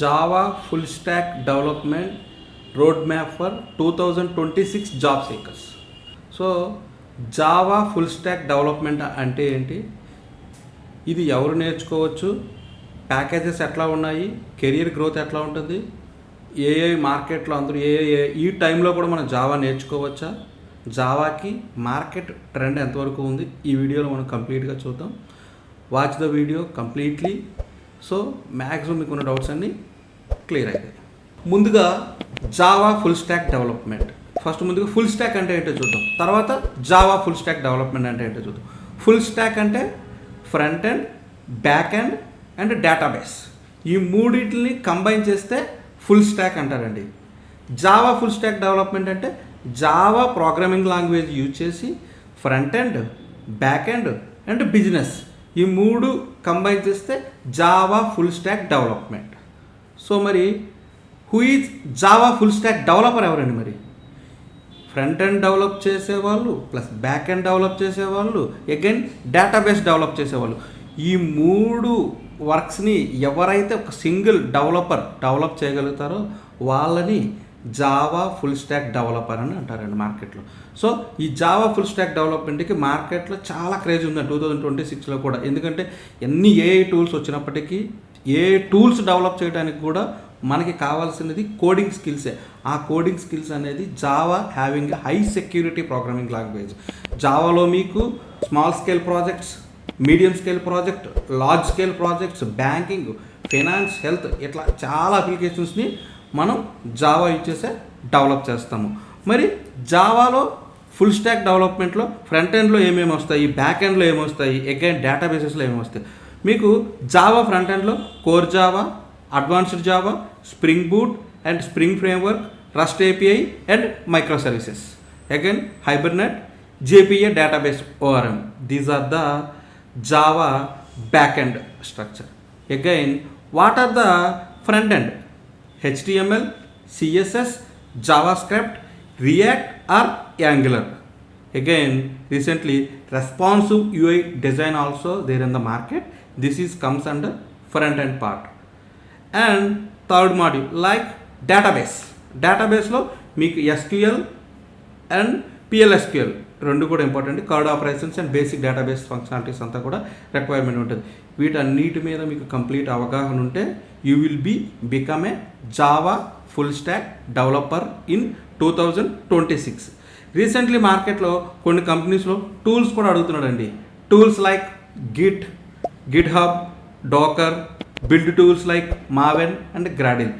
Java full stack development roadmap for 2026 job seekers. So Java full stack development అంటే ఏంటి, ఇది ఎవరు నేర్చుకోవచ్చు, ప్యాకేజెస్ ఎట్లా ఉన్నాయి, కెరియర్ గ్రోత్ ఎట్లా ఉంటుంది, ఏ మార్కెట్లో అందరూ ఈ టైంలో కూడా మనం జావా నేర్చుకోవచ్చా, జావాకి మార్కెట్ ట్రెండ్ ఎంతవరకు ఉంది, ఈ వీడియోలో మనం కంప్లీట్గా చూద్దాం. Watch the video completely. So maximum మీకు ఉన్న డౌట్స్ అన్నీ క్లియర్ అవుతాయి. ముందుగా జావా ఫుల్ స్టాక్ డెవలప్మెంట్. ముందుగా ఫుల్ స్టాక్ అంటే ఏంటో చూద్దాం, తర్వాత జావా ఫుల్ స్టాక్ డెవలప్మెంట్ అంటే ఏంటో చూద్దాం. ఫుల్ స్టాక్ అంటే front end, back end and database, ఈ మూడింటిని కంబైన్ చేస్తే ఫుల్ స్టాక్ అంటారండి. జావా ఫుల్ స్టాక్ డెవలప్మెంట్ అంటే జావా ప్రోగ్రామింగ్ లాంగ్వేజ్ యూజ్ చేసి front end, back end and business, ఈ మూడు కంబైన్ చేస్తే Java full stack development. So మరి who is Java full stack developer ఎవరండి? మరి ఫ్రంట్ ఎండ్ డెవలప్ చేసేవాళ్ళు, ప్లస్ బ్యాక్ ఎండ్ డెవలప్ చేసేవాళ్ళు, అగైన్ డేటాబేస్ డెవలప్ చేసేవాళ్ళు, ఈ మూడు వర్క్స్ని ఎవరైతే ఒక సింగిల్ డెవలపర్ డెవలప్ చేయగలుగుతారో వాళ్ళని జావా ఫుల్ స్టాక్ డెవలపర్ అని అంటారండి మార్కెట్లో. సో ఈ జావా ఫుల్ స్టాక్ డెవలప్మెంట్కి మార్కెట్లో చాలా క్రేజ్ ఉందండి 2026లో కూడా. ఎందుకంటే ఎన్ని ఏఐ టూల్స్ వచ్చినప్పటికీ ఏ టూల్స్ డెవలప్ చేయడానికి కూడా మనకి కావాల్సినది కోడింగ్ స్కిల్సే. ఆ కోడింగ్ స్కిల్స్ అనేది Java having high security programming language. జావాలో మీకు small scale projects, medium scale project, large scale projects, banking, finance, health, ఇట్లా చాలా అప్లికేషన్స్ని మనం జావా యూజ్ చేసే డెవలప్ చేస్తాము. మరి జావాలో ఫుల్ స్టాక్ డెవలప్మెంట్లో ఫ్రంట్ ఎండ్లో ఏమేమి వస్తాయి, బ్యాక్ ఎండ్లో ఏమొస్తాయి, అగైన్ డేటాబేసెస్లో ఏమేమి వస్తాయి. మీకు జావా ఫ్రంట్ ఎండ్లో core Java, advanced Java, Spring Boot and Spring framework, REST API and micro services, again Hibernate, JPA database ORM. These are the Java back end structure. Again what are the front end? HTML, CSS, JavaScript, React or Angular. Again, recently responsive UI design also there in the market. This is comes under front end part. And third module like database. Database లో మీకు SQL and PLSQL రెండు కూడా important. Curd operations and basic database functionalities అంతా కూడా requirement ఉంటుంది. వీటన్నిటి మీద మీకు కంప్లీట్ అవగాహన ఉంటే you will become a Java full stack developer in 2026. Recently మార్కెట్లో కొన్ని కంపెనీస్లో టూల్స్ కూడా అడుగుతున్నాడండి. Tools like GitHub, Docker, build tools like Maven and Gradle.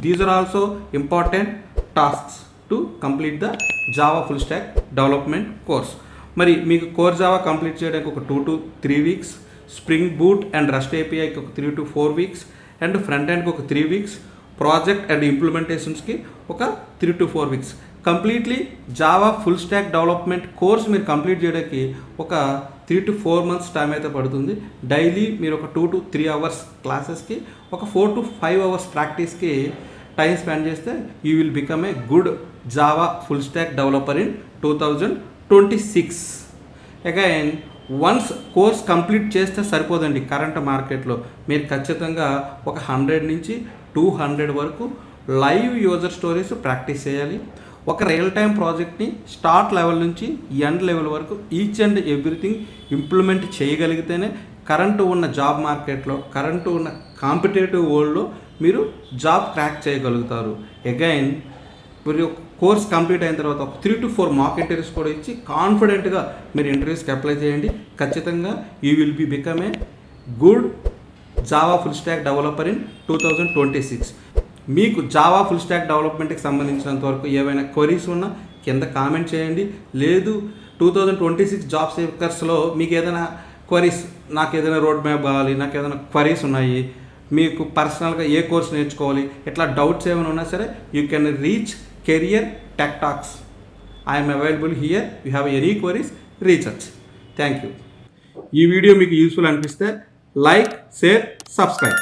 These are also important tasks to complete the Java full stack development course. మరి మీకు core Java complete చేయడానికి ఒక 2 to 3 weeks, Spring Boot and REST ఏపీఐకి ఒక 3 to 4 weeks and front ఎండ్కి ఒక 3 weeks, project and ఇంప్లిమెంటేషన్స్కి ఒక 3 to 4 weeks. Completely Java full stack development course మీరు కంప్లీట్ చేయడానికి ఒక 3 to 4 months టైం అయితే పడుతుంది. డైలీ మీరు ఒక 2 to 3 hours క్లాసెస్కి, ఒక 4 to 5 hours ప్రాక్టీస్కి టైం స్పెండ్ చేస్తే you will become a good Java full stack developer in 2026. Again once course complete చేస్తే సరిపోదండి. కరెంట్ మార్కెట్లో మీరు ఖచ్చితంగా ఒక 100 నుంచి 200 వరకు లైవ్ యూజర్ స్టోరీస్ ప్రాక్టీస్ చేయాలి. ఒక రియల్ టైం ప్రాజెక్ట్ని స్టార్ట్ లెవెల్ నుంచి ఎండ్ లెవెల్ వరకు ఈచ్ అండ్ ఎవ్రీథింగ్ ఇంప్లిమెంట్ చేయగలిగితేనే కరెంటు ఉన్న జాబ్ మార్కెట్లో, కరెంటు ఉన్న కాంపిటేటివ్ వరల్డ్లో మీరు జాబ్ క్రాక్ చేయగలుగుతారు. అగైన్ మీరు కోర్స్ కంప్లీట్ అయిన తర్వాత ఒక 3 to 4 మాక్ ఇంటర్వ్యూస్ కూడా ఇచ్చి కాన్ఫిడెంట్గా మీరు ఇంటర్వ్యూస్కి అప్లై చేయండి. ఖచ్చితంగా you will become a good Java full stack developer in 2026. మీకు జావా ఫుల్ స్టాక్ డెవలప్మెంట్కి సంబంధించినంత వరకు ఏవైనా క్వరీస్ ఉన్నా కింద కామెంట్ చేయండి. లేదు 2026 జాబ్ సీకర్స్లో మీకు ఏదైనా క్వరీస్, నాకు ఏదైనా రోడ్ మ్యాప్ కావాలి, నాకు ఏదైనా క్వరీస్ ఉన్నాయి, మీకు పర్సనల్గా ఏ కోర్స్ నేర్చుకోవాలి, ఇట్లా డౌట్స్ ఏమైనా ఉన్నా సరే you can reach career tech talks. I'm available here. You have any queries, reach us. Thank you. ఈ వీడియో మీకు యూస్ఫుల్ అనిపిస్తే లైక్, షేర్, సబ్స్క్రైబ్.